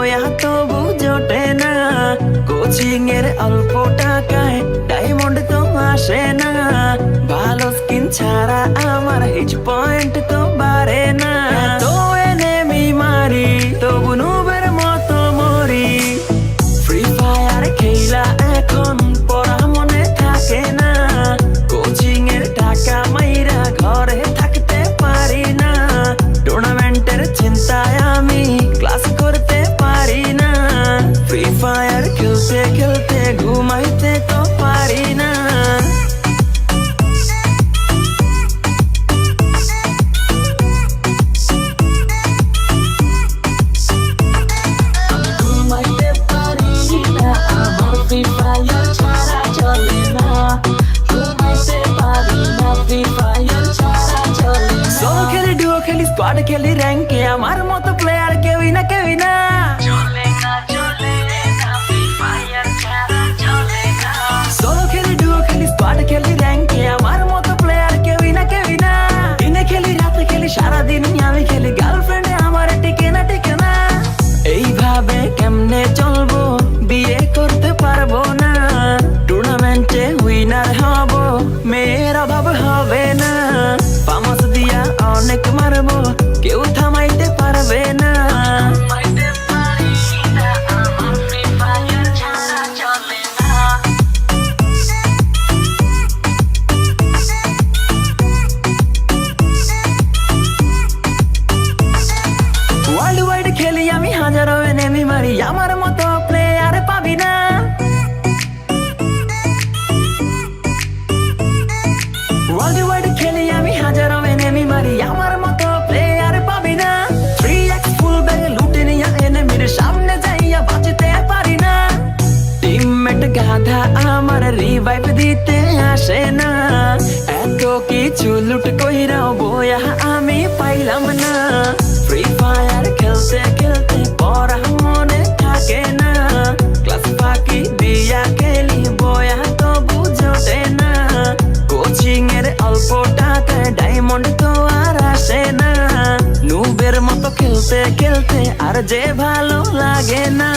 বয়া তবু জোটে না, কোচিং এর অল্প টাকায় ডায়মন্ড তো আসে না, ভালো স্কিন ছাড়া আমার হিট পয়েন্ট তো বাড়ে না। তো এনেমি মারি তবু নুবের মতো মরি, ফ্রি ফায়ার খেলা এখন পড়া মনে থাকে না, কোচিং এর টাকা মাইরা ঘরে থাকতে পারি না, টুর্নামেন্টের চিন্তায় আমি ক্লাস করতে পারি না, ফ্রি ফায়ার খেলতে খেলতে ঘুমাইতে তো পারি না। ঘুমাইতে পারি না, আমার ফ্রি ফায়ার ছাড়া চলে না, ঘুমাইতে পারি না, ফ্রি ফায়ার ছাড়া চলে না। সোলো খেলি, ডুও খেলি, স্কোয়াড খেলি, র্যাঙ্কে আমার মতো প্লেয়ার কেউই না, কেউই না। সোলো খেলি, ডুও খেলি, স্কোয়াড খেলি, র্যাঙ্কে আমার মতো প্লেয়ার কেউই না, কেউই না। দিনে খেলি, রাতে খেলি, সারাদিন আমি খেলি, গার্লফ্রেন্ডে আমার টিকে না, টিকে না। এইভাবে কেমনে চলবো, বিয়ে করতে পারবো না, টুর্নামেন্টে উইনার হব, মেয়ের অভাব হবে না, ফামাস দিয়া অনেক মারবো, কেউ থামাইতে পারবে না। ওয়ার্ল্ড ওয়াইড খেলি আমি, হাজারো এনেমি মারি, আমার মতো প্লেয়ার পাবি না। ওয়ার্ল্ড ওয়াইড খেলি আমি, হাজারো এনেমি মারি, আমার মতো প্লেয়ার পাবি না। 3x ফুল ব্যাগ লুটে নিয়া এনেমির সামনে যাইয়া বাঁচতে পারি না, টিমমেট গাধা আমার রিভাইভ দিতে আসে না, এত কিছু লুট কইরাও বয়া আমি পাইলাম না, ফ্রি ফায়ার খেলতে খেলতে পড়া মনে থাকে না, ক্লাস ফাঁকি দিয়া খেলি বয়া তবু জোটে না, কোচিং এর অল্প টাকায় ডায়মন্ড তো আর আসে না, নুবের মতো খেলতে খেলতে আর যে ভালো লাগে না।